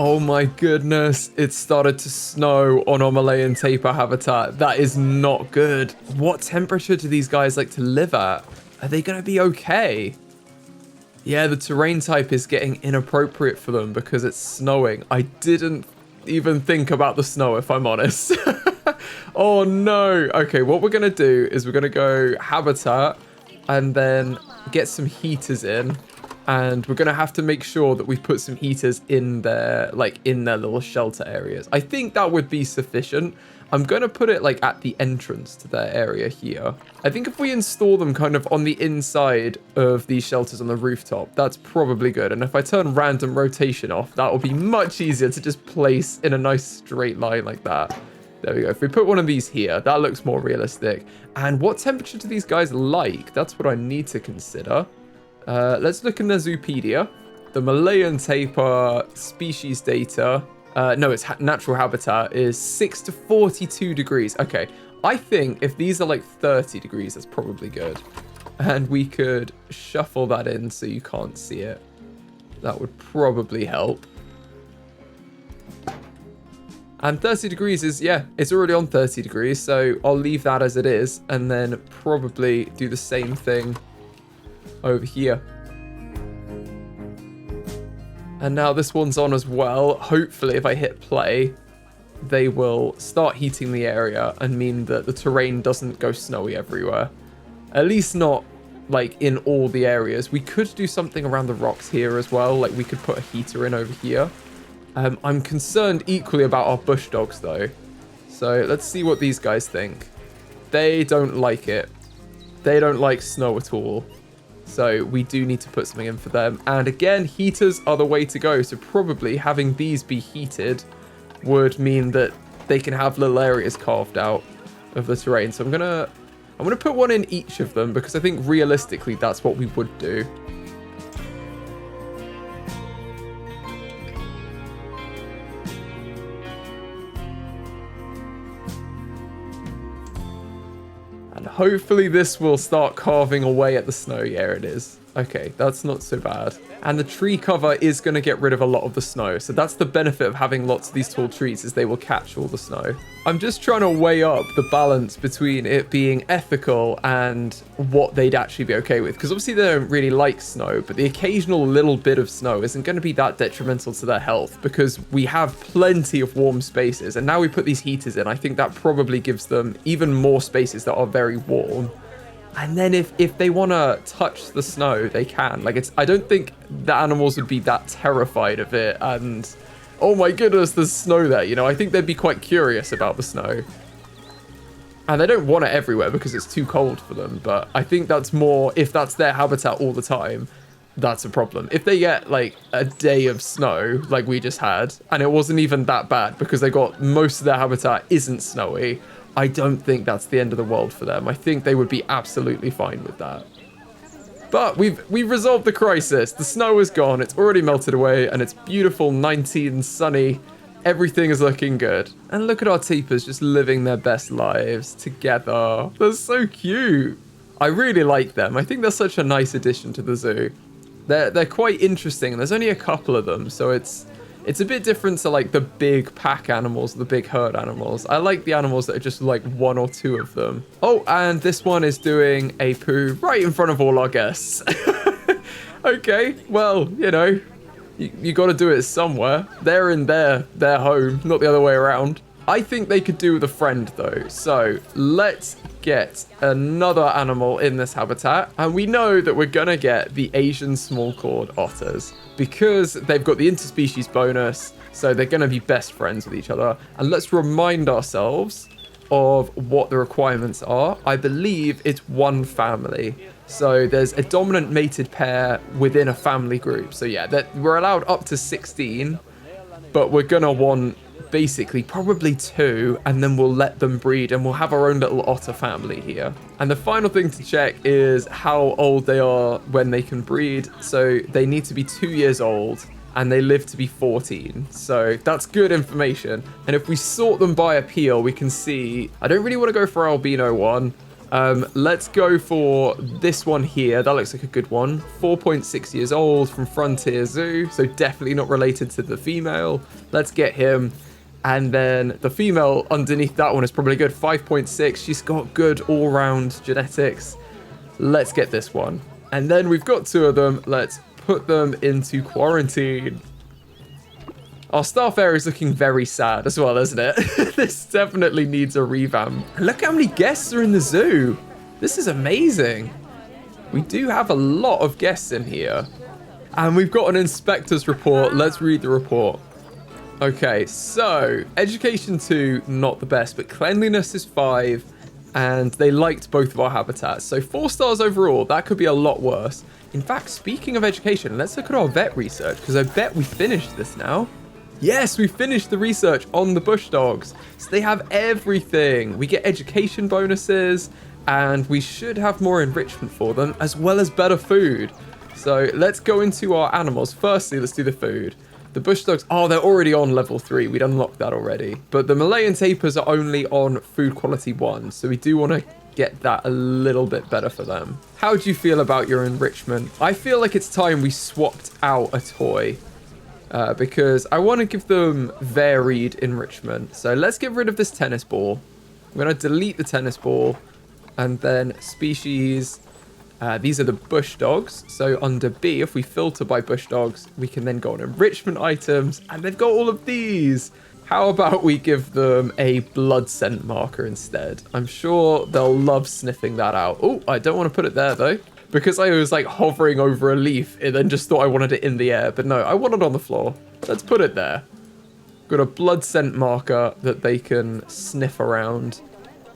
Oh my goodness, it started to snow on our Malayan tapir habitat. That is not good. What temperature do these guys like to live at? Are they going to be okay? Yeah, the terrain type is getting inappropriate for them because it's snowing. I didn't even think about the snow, if I'm honest. Oh no. Okay, what we're going to do is we're going to go habitat and then get some heaters in. And we're going to have to make sure that we put some heaters in their, like, in their little shelter areas. I think that would be sufficient. I'm going to put it, like, at the entrance to their area here. I think if we install them kind of on the inside of these shelters on the rooftop, that's probably good. And if I turn random rotation off, that will be much easier to just place in a nice straight line like that. There we go. If we put one of these here, that looks more realistic. And what temperature do these guys like? That's what I need to consider. Let's look in the Zoopedia. The Malayan tapir species data, no, it's natural habitat is 6 to 42 degrees. Okay, I think if these are like 30 degrees, that's probably good. And we could shuffle that in so you can't see it. That would probably help. And 30 degrees is, yeah, it's already on 30 degrees. So I'll leave that as it is and then probably do the same thing over here. And now this one's on as well. Hopefully if I hit play, they will start heating the area and mean that the terrain doesn't go snowy everywhere. At least not like in all the areas. We could do something around the rocks here as well. Like we could put a heater in over here. I'm concerned equally about our bush dogs though. So let's see what these guys think. They don't like it. They don't like snow at all. So we do need to put something in for them. And again, heaters are the way to go. So probably having these be heated would mean that they can have little areas carved out of the terrain. So I'm gonna put one in each of them because I think realistically that's what we would do. And hopefully this will start carving away at the snow. Yeah, it is. Okay, that's not so bad. And the tree cover is going to get rid of a lot of the snow. So that's the benefit of having lots of these tall trees is they will catch all the snow. I'm just trying to weigh up the balance between it being ethical and what they'd actually be okay with. Because obviously they don't really like snow, but the occasional little bit of snow isn't going to be that detrimental to their health because we have plenty of warm spaces. And now we put these heaters in, I think that probably gives them even more spaces that are very warm. And then if they want to touch the snow, they can. Like, I don't think the animals would be that terrified of it. And, oh my goodness, there's snow there, you know. I think they'd be quite curious about the snow. And they don't want it everywhere because it's too cold for them. But I think that's more, if that's their habitat all the time, that's a problem. If they get, like, a day of snow, like we just had, and it wasn't even that bad because they got most of their habitat isn't snowy, I don't think that's the end of the world for them. I think they would be absolutely fine with that. But we've resolved the crisis. The snow is gone. It's already melted away and it's beautiful, 19, sunny. Everything is looking good. And look at our tapirs just living their best lives together. They're so cute. I really like them. I think they're such a nice addition to the zoo. They're quite interesting. There's only a couple of them, so it's a bit different to like the big pack animals, the big herd animals. I like the animals that are just like one or two of them. Oh, and this one is doing a poo right in front of all our guests. Okay, well, you know, you got to do it somewhere. They're in their home, not the other way around. I think they could do with a friend though. So let's get another animal in this habitat. And we know that we're gonna get the Asian Small Clawed Otters because they've got the interspecies bonus. So they're gonna be best friends with each other. And let's remind ourselves of what the requirements are. I believe it's one family. So there's a dominant mated pair within a family group. So yeah, we're allowed up to 16, but we're gonna want basically probably 2, and then we'll let them breed and we'll have our own little otter family here. And the final thing to check is how old they are when they can breed. So they need to be 2 years old and they live to be 14. So that's good information. And if we sort them by appeal, we can see, I don't really want to go for our albino one. Let's go for this one here. That looks like a good one. 4.6 years old from Frontier Zoo. So definitely not related to the female. Let's get him. And then the female underneath that one is probably good. 5.6. She's got good all-round genetics. Let's get this one. And then we've got 2 of them. Let's put them into quarantine. Our staff area is looking very sad as well, isn't it? This definitely needs a revamp. And look how many guests are in the zoo. This is amazing. We do have a lot of guests in here. And we've got an inspector's report. Let's read the report. Okay, so education 2, not the best, but cleanliness is 5. And they liked both of our habitats. So 4 stars overall. That could be a lot worse. In fact, speaking of education, let's look at our vet research, because I bet we finished this now. Yes, we finished the research on the bush dogs. So they have everything. We get education bonuses, and we should have more enrichment for them, as well as better food. So let's go into our animals. Firstly, let's do the food. The bush dogs, oh, they're already on level 3. We'd unlocked that already. But the Malayan tapirs are only on food quality 1. So we do want to get that a little bit better for them. How do you feel about your enrichment? I feel like it's time we swapped out a toy. Because I want to give them varied enrichment. So let's get rid of this tennis ball. I'm going to delete the tennis ball. And then species. These are the bush dogs. So under B, if we filter by bush dogs, we can then go on enrichment items. And they've got all of these. How about we give them a blood scent marker instead? I'm sure they'll love sniffing that out. Oh, I don't want to put it there though. Because I was like hovering over a leaf and then just thought I wanted it in the air. But no, I want it on the floor. Let's put it there. Got a blood scent marker that they can sniff around.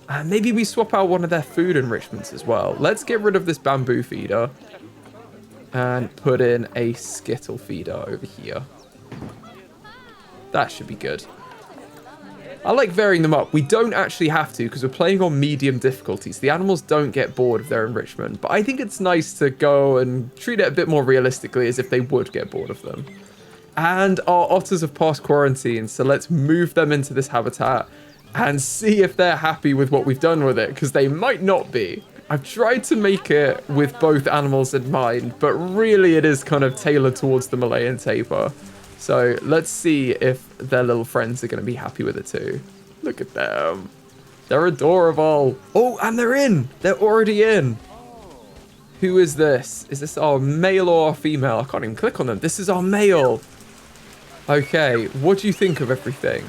And maybe we swap out one of their food enrichments as well. Let's get rid of this bamboo feeder. And put in a skittle feeder over here. That should be good. I like varying them up. We don't actually have to because we're playing on medium difficulties. The animals don't get bored of their enrichment. But I think it's nice to go and treat it a bit more realistically as if they would get bored of them. And our otters have passed quarantine. So let's move them into this habitat and see if they're happy with what we've done with it. Because they might not be. I've tried to make it with both animals in mind. But really it is kind of tailored towards the Malayan tapir. So let's see if their little friends are going to be happy with it too. Look at them. They're adorable. Oh, and they're in. They're already in. Who is this? Is this our male or our female? I can't even click on them. This is our male. Okay, what do you think of everything?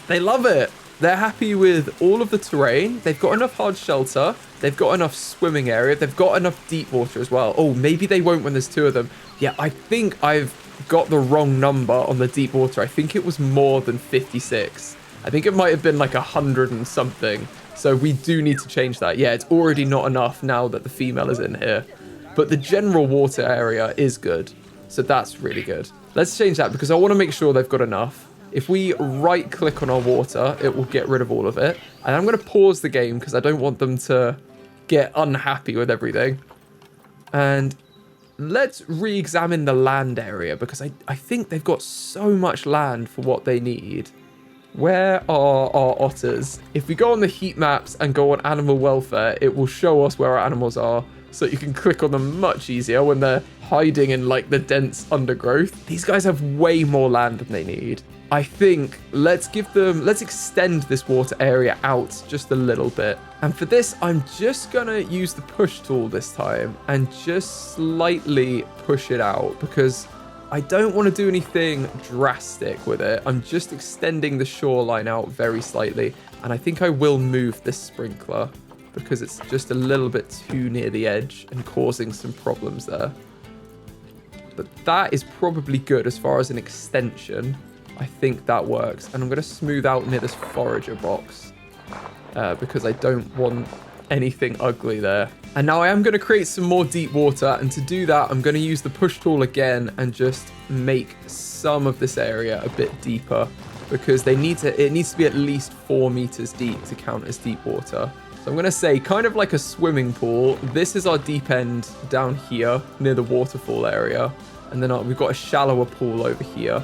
They love it. They're happy with all of the terrain. They've got enough hard shelter. They've got enough swimming area. They've got enough deep water as well. Oh, maybe they won't when there's 2 of them. Yeah, I think I've got the wrong number on the deep water. I think it was more than 56. I think it might have been like 100 and something. So we do need to change that. Yeah, it's already not enough now that the female is in here. But the general water area is good. So that's really good. Let's change that because I want to make sure they've got enough. If we right click on our water, it will get rid of all of it. And I'm going to pause the game because I don't want them to get unhappy with everything. And let's re-examine the land area because I think they've got so much land for what they need. Where are our otters? If we go on the heat maps and go on animal welfare, it will show us where our animals are. So you can click on them much easier when they're hiding in like the dense undergrowth. These guys have way more land than they need. I think let's extend this water area out just a little bit. And for this, I'm just gonna use the push tool this time and just slightly push it out because I don't want to do anything drastic with it. I'm just extending the shoreline out very slightly. And I think I will move this sprinkler because it's just a little bit too near the edge and causing some problems there. But that is probably good as far as an extension. I think that works. And I'm going to smooth out near this forager box because I don't want anything ugly there. And now I am going to create some more deep water. And to do that, I'm going to use the push tool again and just make some of this area a bit deeper because it needs to be at least 4 meters deep to count as deep water. So I'm going to say kind of like a swimming pool. This is our deep end down here near the waterfall area. And then we've got a shallower pool over here.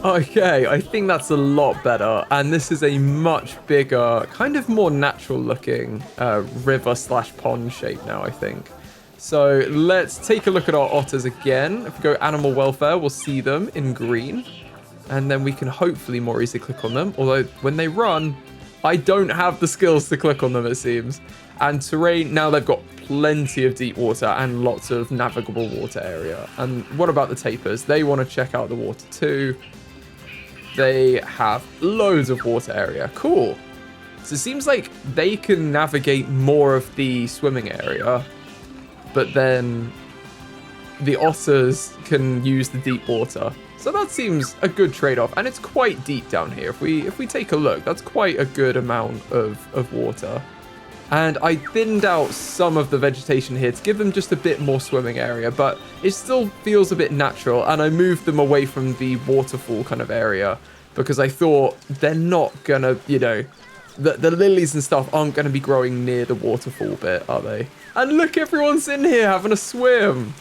Okay, I think that's a lot better. And this is a much bigger, kind of more natural looking river slash pond shape now, I think. So let's take a look at our otters again. If we go animal welfare, we'll see them in green. And then we can hopefully more easily click on them. Although when they run, I don't have the skills to click on them, it seems. And terrain, now they've got plenty of deep water and lots of navigable water area. And what about the tapirs? They want to check out the water too. They have loads of water area. Cool. So it seems like they can navigate more of the swimming area, but then the otters can use the deep water. So that seems a good trade-off. And it's quite deep down here. If we take a look, that's quite a good amount of water. And I thinned out some of the vegetation here to give them just a bit more swimming area, but it still feels a bit natural. And I moved them away from the waterfall kind of area because I thought they're not gonna, you know, the lilies and stuff aren't gonna be growing near the waterfall bit, are they? And look, everyone's in here having a swim.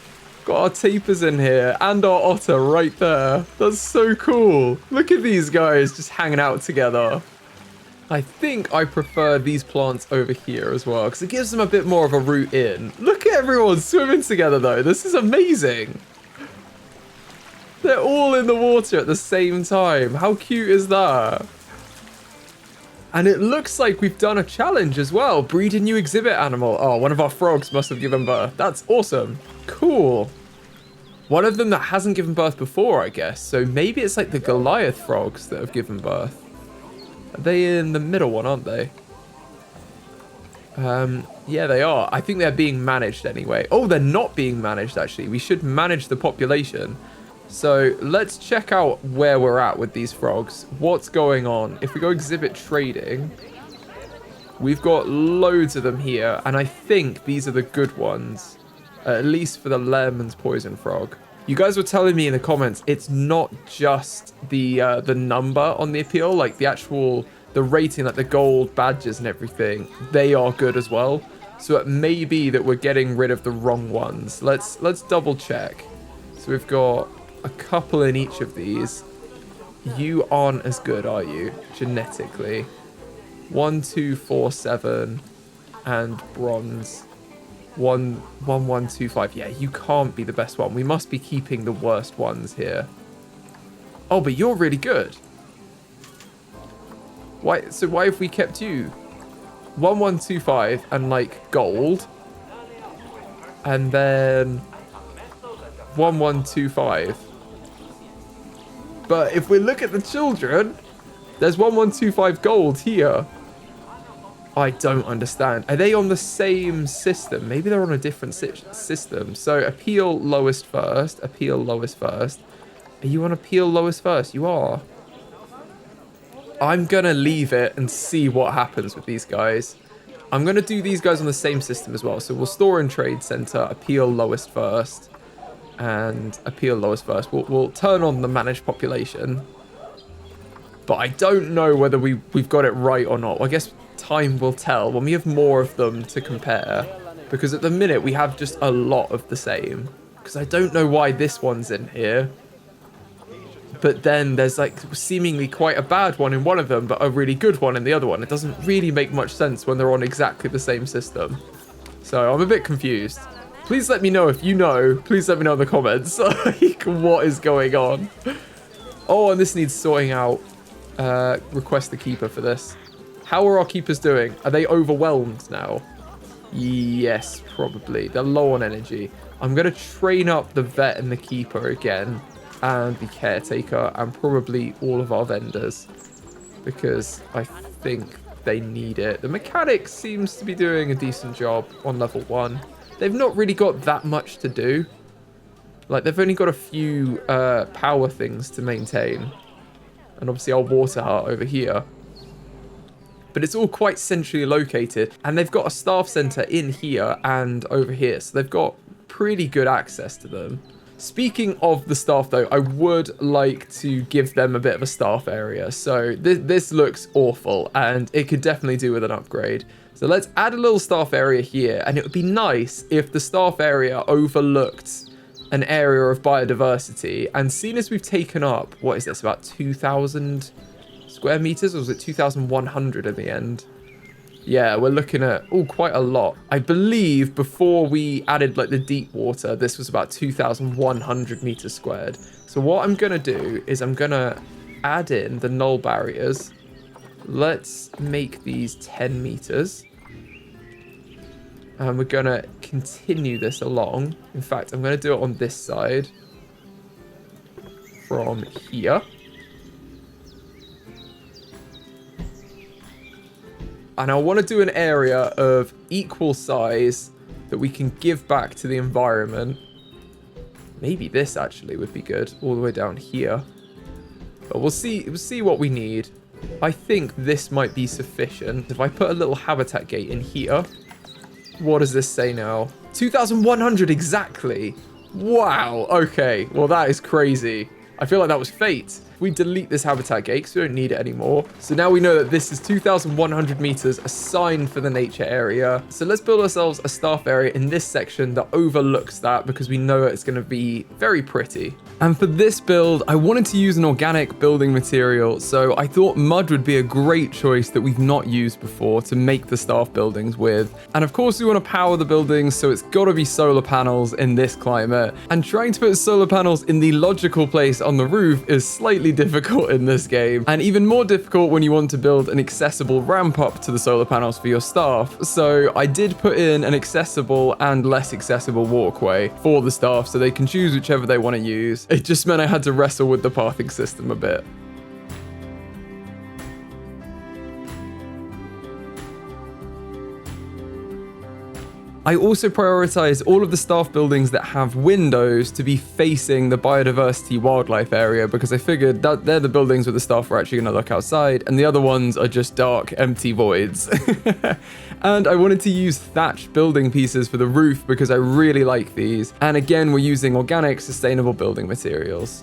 Got our tapirs in here and our otter right there. That's so cool. Look at these guys just hanging out together. I think I prefer these plants over here as well because it gives them a bit more of a route in. Look at everyone swimming together though. This is amazing. They're all in the water at the same time. How cute is that? And it looks like we've done a challenge as well. Breed a new exhibit animal. Oh, one of our frogs must have given birth. That's awesome. Cool. One of them that hasn't given birth before, I guess. So maybe it's like the Goliath frogs that have given birth. Are they in the middle one, aren't they? Yeah, they are. I think they're being managed anyway. Oh, they're not being managed, actually. We should manage the population. So let's check out where we're at with these frogs. What's going on? If we go exhibit trading, we've got loads of them here. And I think these are the good ones, at least for the Lehman's poison frog. You guys were telling me in the comments, it's not just the number on the appeal, like the rating, like the gold badges and everything, they are good as well. So it may be that we're getting rid of the wrong ones. Let's double check. So we've got a couple in each of these. You aren't as good, are you? Genetically. 1, 2, 4, 7 and bronze. 1,125. Yeah, you can't be the best one. We must be keeping the worst ones here. Oh, but you're really good. Why? So why have we kept you? 1,125 and like gold, and then 1,125. But if we look at the children, there's 1,125 gold here. I don't understand. Are they on the same system? Maybe they're on a different system. So appeal lowest first. Appeal lowest first. Are you on appeal lowest first? You are. I'm going to leave it and see what happens with these guys. I'm going to do these guys on the same system as well. So we'll store and trade center. Appeal lowest first. And appeal lowest first. We'll turn on the managed population. But I don't know whether we've got it right or not. Well, I guess time will tell when we have more of them to compare, because at the minute we have just a lot of the same. Because I don't know why this one's in here, but then there's like seemingly quite a bad one in one of them but a really good one in the other one. It doesn't really make much sense when they're on exactly the same system. So I'm a bit confused. Please let me know if you know. Please let me know in the comments like what is going on. Oh, and this needs sorting out. Request the keeper for this. How are our keepers doing? Are they overwhelmed now? Yes, probably. They're low on energy. I'm going to train up the vet and the keeper again, and the caretaker, and probably all of our vendors, because I think they need it. The mechanic seems to be doing a decent job on level 1. They've not really got that much to do. Like, they've only got a few power things to maintain. And obviously our water hut over here. But it's all quite centrally located. And they've got a staff center in here and over here. So they've got pretty good access to them. Speaking of the staff, though, I would like to give them a bit of a staff area. So this looks awful, and it could definitely do with an upgrade. So let's add a little staff area here, and it would be nice if the staff area overlooked an area of biodiversity. And seeing as we've taken up, what is this, about 2,000 square meters, or was it 2,100 in the end? Yeah, we're looking at, quite a lot. I believe before we added like the deep water, this was about 2,100 meters squared. So what I'm going to do is I'm going to add in the null barriers. Let's make these 10 meters. And we're going to continue this along. In fact, I'm going to do it on this side from here. And I want to do an area of equal size that we can give back to the environment. Maybe this actually would be good, all the way down here. But we'll see what we need. I think this might be sufficient. If I put a little habitat gate in here, what does this say now? 2,100 exactly. Wow. Okay. Well, that is crazy. I feel like that was fate. We delete this habitat gate because we don't need it anymore. So now we know that this is 2,100 meters assigned for the nature area. So let's build ourselves a staff area in this section that overlooks that, because we know it's going to be very pretty. And for this build, I wanted to use an organic building material. So I thought mud would be a great choice that we've not used before to make the staff buildings with. And of course we want to power the buildings, so it's got to be solar panels in this climate. And trying to put solar panels in the logical place on the roof is slightly difficult in this game, and even more difficult when you want to build an accessible ramp up to the solar panels for your staff. So I did put in an accessible and less accessible walkway for the staff so they can choose whichever they want to use. It just meant I had to wrestle with the pathing system a bit. I also prioritize all of the staff buildings that have windows to be facing the biodiversity wildlife area, because I figured that they're the buildings where the staff are actually going to look outside, and the other ones are just dark, empty voids. And I wanted to use thatched building pieces for the roof because I really like these. And again, we're using organic, sustainable building materials.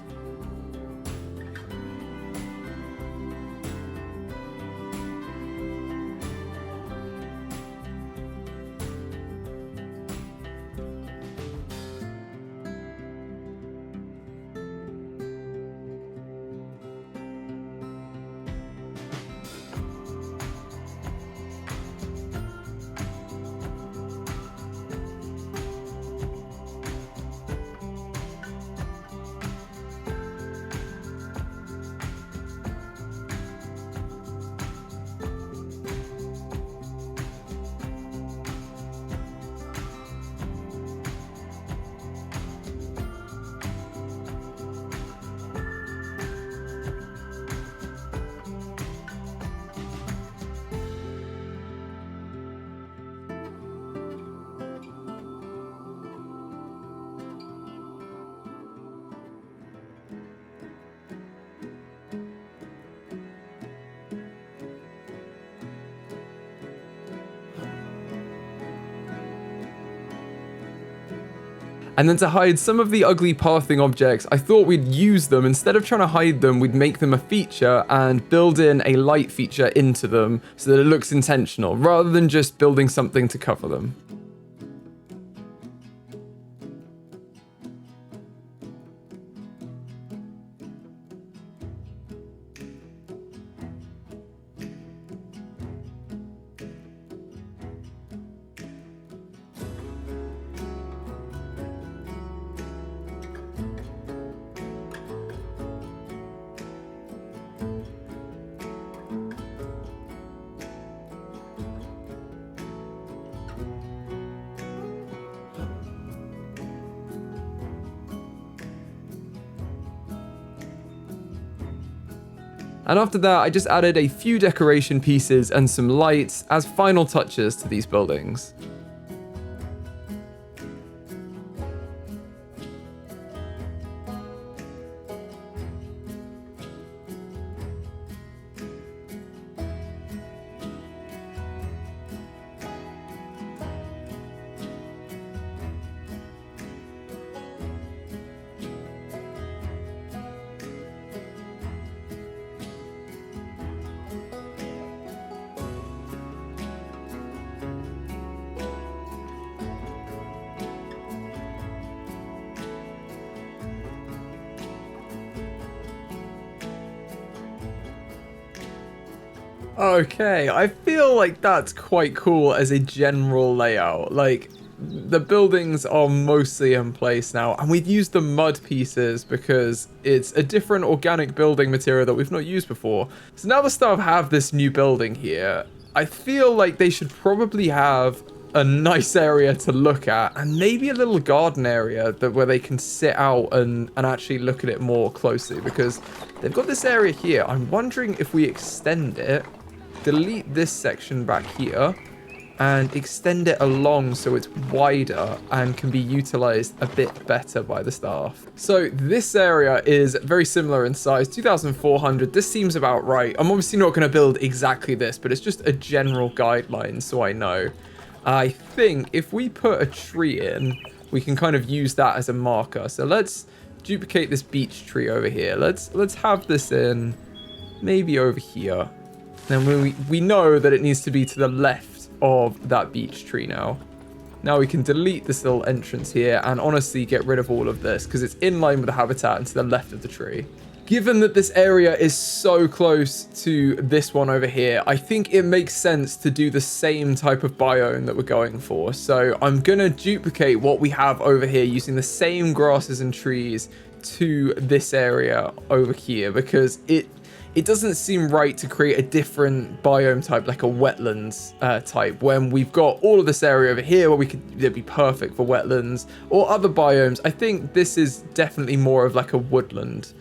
And then to hide some of the ugly pathing objects, I thought we'd use them. Instead of trying to hide them, we'd make them a feature and build in a light feature into them so that it looks intentional, rather than just building something to cover them. And after that, I just added a few decoration pieces and some lights as final touches to these buildings. Okay, I feel like that's quite cool as a general layout. Like, the buildings are mostly in place now, and we've used the mud pieces because it's a different organic building material that we've not used before. So now the staff have this new building here. I feel like they should probably have a nice area to look at, and maybe a little garden area that where they can sit out and actually look at it more closely, because they've got this area here. I'm wondering if we extend it, delete this section back here, and extend it along so it's wider and can be utilized a bit better by the staff. So this area is very similar in size, 2,400. This seems about right. I'm obviously not going to build exactly this, but it's just a general guideline so I know. I think if we put a tree in, we can kind of use that as a marker. So let's duplicate this beech tree over here. Let's have this in maybe over here. Then we know that it needs to be to the left of that beech tree now. Now we can delete this little entrance here and honestly get rid of all of this because it's in line with the habitat and to the left of the tree. Given that this area is so close to this one over here, I think it makes sense to do the same type of biome that we're going for. So I'm going to duplicate what we have over here using the same grasses and trees to this area over here because it doesn't seem right to create a different biome type, like a wetlands type, when we've got all of this area over here where it'd be perfect for wetlands or other biomes. I think this is definitely more of like a woodland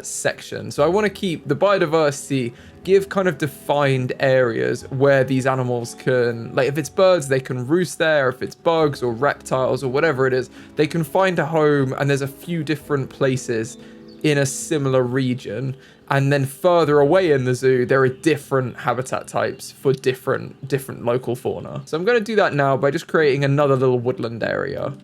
section. So I want to keep the biodiversity, give kind of defined areas where these animals can, like if it's birds, they can roost there. If it's bugs or reptiles or whatever it is, they can find a home, and there's a few different places in a similar region. And then further away in the zoo, there are different habitat types for different local fauna. So I'm going to do that now by just creating another little woodland area.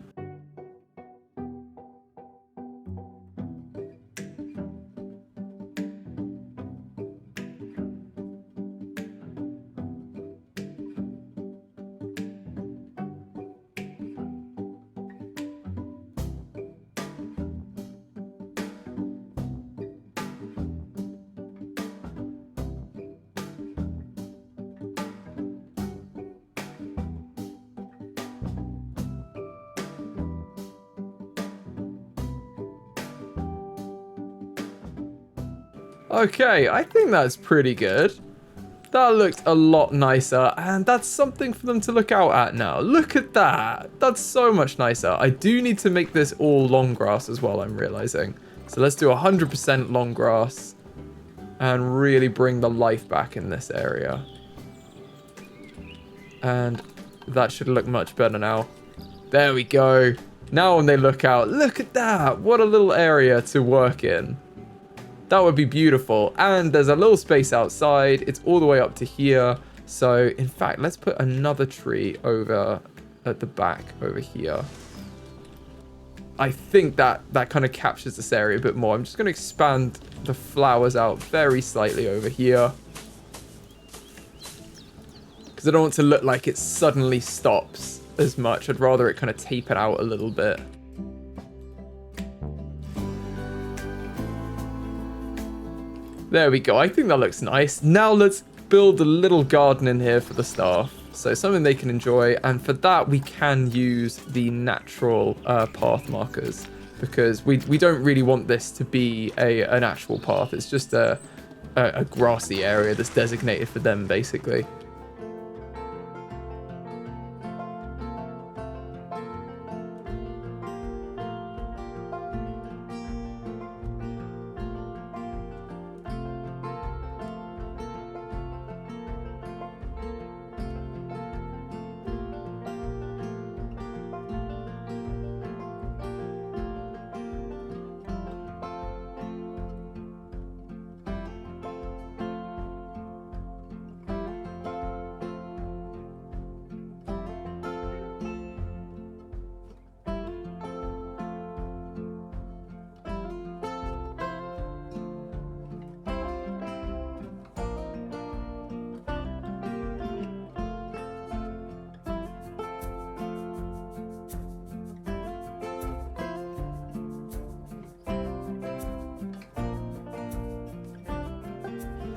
Okay, I think that's pretty good. That looked a lot nicer, and that's something for them to look out at now. Look at that. That's so much nicer. I do need to make this all long grass as well, I'm realizing. So let's do 100% long grass and really bring the life back in this area. And that should look much better now. There we go. Now when they look out, look at that. What a little area to work in. That would be beautiful. And there's a little space outside. It's all the way up to here. So in fact, let's put another tree over at the back over here. I think that kind of captures this area a bit more. I'm just going to expand the flowers out very slightly over here, because I don't want to look like it suddenly stops as much. I'd rather it kind of taper out a little bit. There we go. I think that looks nice. Now let's build a little garden in here for the staff. So something they can enjoy. And for that, we can use the natural path markers, because we don't really want this to be an actual path. It's just a grassy area that's designated for them, basically.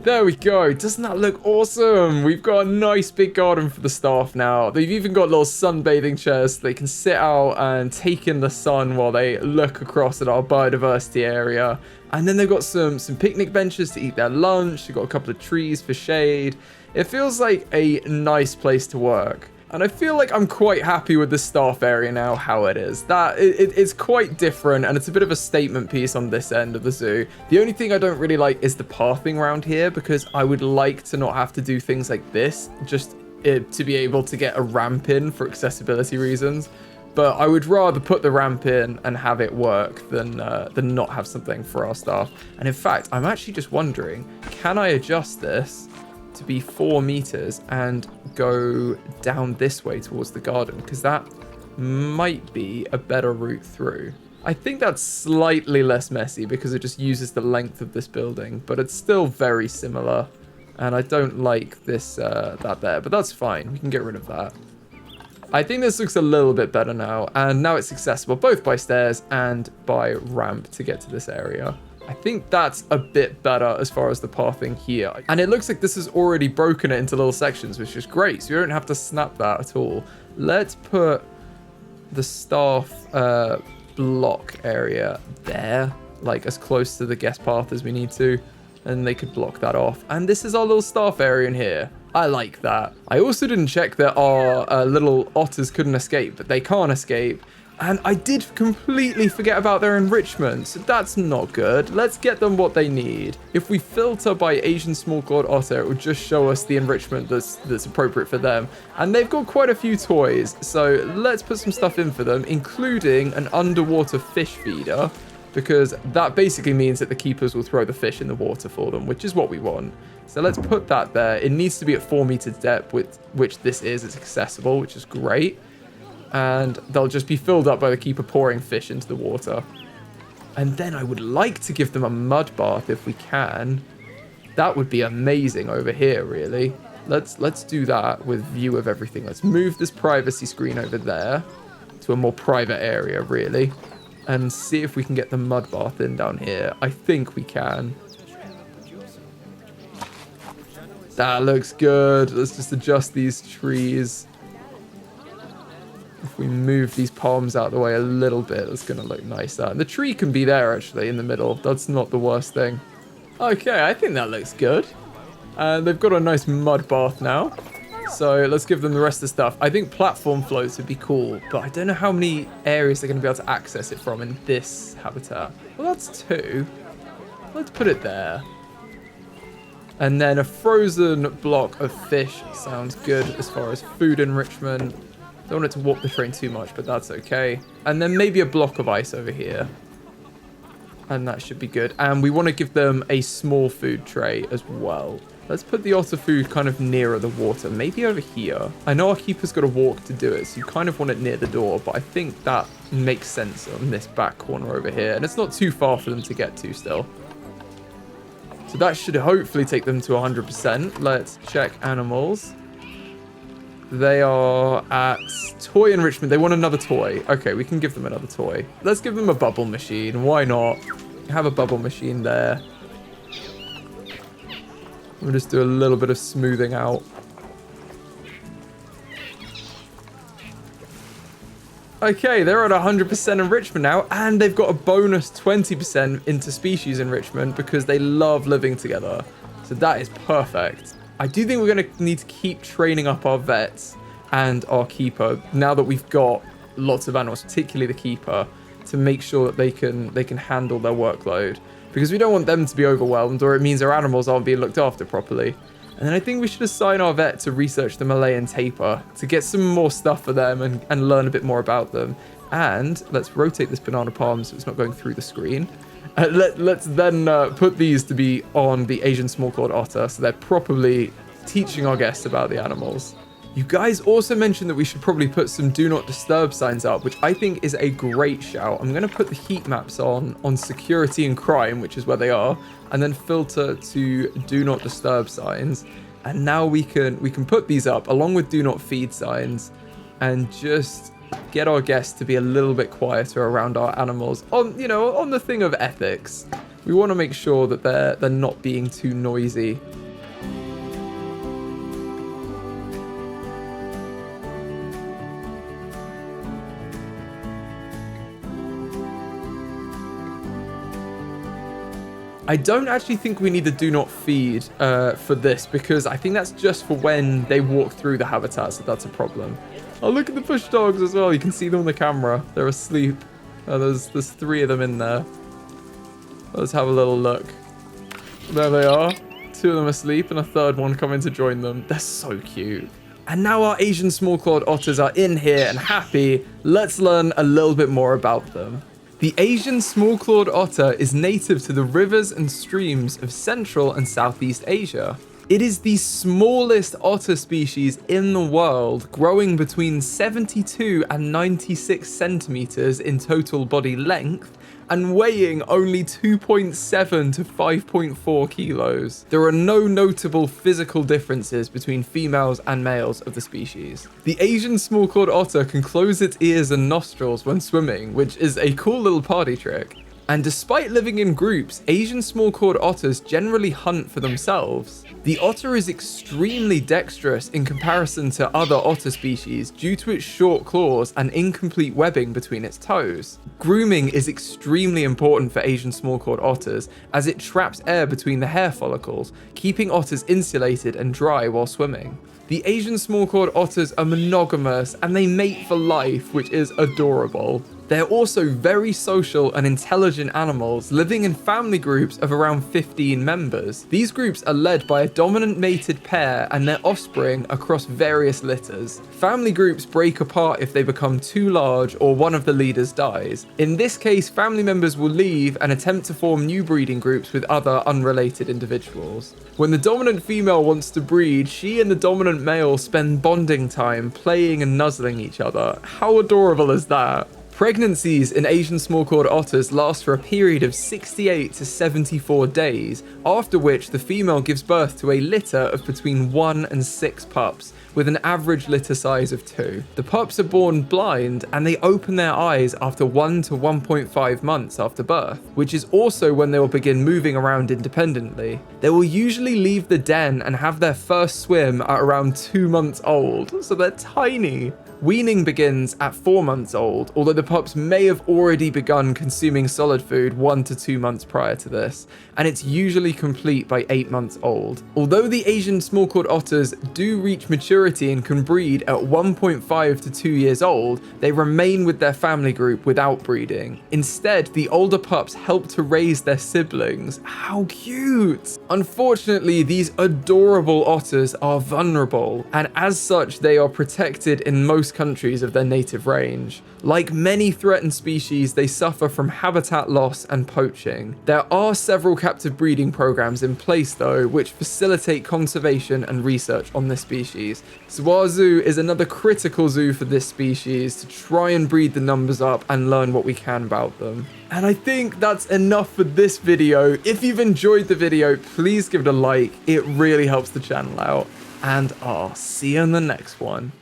There we go. Doesn't that look awesome? We've got a nice big garden for the staff now. They've even got little sunbathing chairs so they can sit out and take in the sun while they look across at our biodiversity area. And then they've got some picnic benches to eat their lunch. They've got a couple of trees for shade. It feels like a nice place to work. And I feel like I'm quite happy with the staff area now, how it is. It's quite different, and it's a bit of a statement piece on this end of the zoo. The only thing I don't really like is the pathing around here, because I would like to not have to do things like this, just to be able to get a ramp in for accessibility reasons. But I would rather put the ramp in and have it work than not have something for our staff. And in fact, I'm actually just wondering, can I adjust this to be 4 meters and go down this way towards the garden? Because that might be a better route through. I think that's slightly less messy because it just uses the length of this building, but it's still very similar. And I don't like this, that there, but that's fine. We can get rid of that. I think this looks a little bit better now, and now it's accessible both by stairs and by ramp to get to this area. I think that's a bit better as far as the pathing here. And it looks like this has already broken it into little sections, which is great. So you don't have to snap that at all. Let's put the staff block area there, like as close to the guest path as we need to. And they could block that off. And this is our little staff area in here. I like that. I also didn't check that our little otters couldn't escape, but they can't escape. And I did completely forget about their enrichment, so that's not good. Let's get them what they need. If we filter by Asian Small Clawed Otter, it will just show us the enrichment that's appropriate for them. And they've got quite a few toys, so let's put some stuff in for them, including an underwater fish feeder, because that basically means that the keepers will throw the fish in the water for them, which is what we want. So let's put that there. It needs to be at 4 meters depth, which this is. It's accessible, which is great. And they'll just be filled up by the keeper pouring fish into the water. And then I would like to give them a mud bath if we can. That would be amazing over here, really. Let's do that with view of everything. Let's move this privacy screen over there to a more private area, really, and see if we can get the mud bath in down here. I think we can. That looks good. Let's just adjust these trees. If we move these palms out of the way a little bit, it's going to look nicer. And the tree can be there, actually, in the middle. That's not the worst thing. Okay, I think that looks good. And they've got a nice mud bath now. So let's give them the rest of the stuff. I think platform floats would be cool, but I don't know how many areas they're going to be able to access it from in this habitat. Well, that's 2. Let's put it there. And then a frozen block of fish sounds good as far as food enrichment. Don't want it to warp the train too much, but that's okay. And then maybe a block of ice over here. And that should be good. And we want to give them a small food tray as well. Let's put the otter food kind of nearer the water. Maybe over here. I know our keeper's got to walk to do it, so you kind of want it near the door. But I think that makes sense on this back corner over here. And it's not too far for them to get to still. So that should hopefully take them to 100%. Let's check animals. They are at toy enrichment. They want another toy. Okay, we can give them another toy. Let's give them a bubble machine. Why not? Have a bubble machine there. We'll just do a little bit of smoothing out. Okay, they're at 100% enrichment now, and they've got a bonus 20% interspecies enrichment because they love living together. So that is perfect. I do think we're going to need to keep training up our vets and our keeper now that we've got lots of animals, particularly the keeper, to make sure that they can handle their workload, because we don't want them to be overwhelmed, or it means our animals aren't being looked after properly. And then I think we should assign our vet to research the Malayan Tapir to get some more stuff for them and learn a bit more about them. And let's rotate this banana palm so it's not going through the screen. Let's then put these to be on the Asian Small Clawed Otter, so they're properly teaching our guests about the animals. You guys also mentioned that we should probably put some do not disturb signs up, which I think is a great shout. I'm going to put the heat maps on security and crime, which is where they are, and then filter to do not disturb signs. And now we can put these up along with do not feed signs and just get our guests to be a little bit quieter around our animals on the thing of ethics. We want to make sure that they're not being too noisy. I don't actually think we need the do not feed for this, because I think that's just for when they walk through the habitat, so that's a problem. Oh, look at the push dogs as well. You can see them on the camera. They're asleep. There's 3 of them in there. Let's have a little look. There they are. 2 of them asleep and a 3rd one coming to join them. They're so cute. And now our Asian Small Clawed Otters are in here and happy. Let's learn a little bit more about them. The Asian Small Clawed Otter is native to the rivers and streams of Central and Southeast Asia. It is the smallest otter species in the world, growing between 72 and 96 centimeters in total body length, and weighing only 2.7 to 5.4 kilos. There are no notable physical differences between females and males of the species. The Asian Small Clawed Otter can close its ears and nostrils when swimming, which is a cool little party trick. And despite living in groups, Asian Small Clawed Otters generally hunt for themselves. The otter is extremely dexterous in comparison to other otter species due to its short claws and incomplete webbing between its toes. Grooming is extremely important for Asian Small Clawed Otters, as it traps air between the hair follicles, keeping otters insulated and dry while swimming. The Asian Small Clawed Otters are monogamous and they mate for life, which is adorable. They're also very social and intelligent animals, living in family groups of around 15 members. These groups are led by a dominant mated pair and their offspring across various litters. Family groups break apart if they become too large or one of the leaders dies. In this case, family members will leave and attempt to form new breeding groups with other unrelated individuals. When the dominant female wants to breed, she and the dominant male spend bonding time, playing and nuzzling each other. How adorable is that? Pregnancies in Asian Small Clawed Otters last for a period of 68 to 74 days, after which the female gives birth to a litter of between 1 and 6 pups, with an average litter size of 2. The pups are born blind and they open their eyes after 1 to 1.5 months after birth, which is also when they will begin moving around independently. They will usually leave the den and have their first swim at around 2 months old, so they're tiny. Weaning begins at 4 months old, although the pups may have already begun consuming solid food 1 to 2 months prior to this, and it's usually complete by 8 months old. Although the Asian Small Clawed Otters do reach maturity and can breed at 1.5 to 2 years old, they remain with their family group without breeding. Instead, the older pups help to raise their siblings. How cute! Unfortunately, these adorable otters are vulnerable, and as such, they are protected in most countries of their native range. Like many threatened species, they suffer from habitat loss and poaching. There are several captive breeding programs in place though, which facilitate conservation and research on this species. So our zoo is another critical zoo for this species to try and breed the numbers up and learn what we can about them. And I think that's enough for this video. If you've enjoyed the video, please give it a like. It really helps the channel out. And I'll see you in the next one.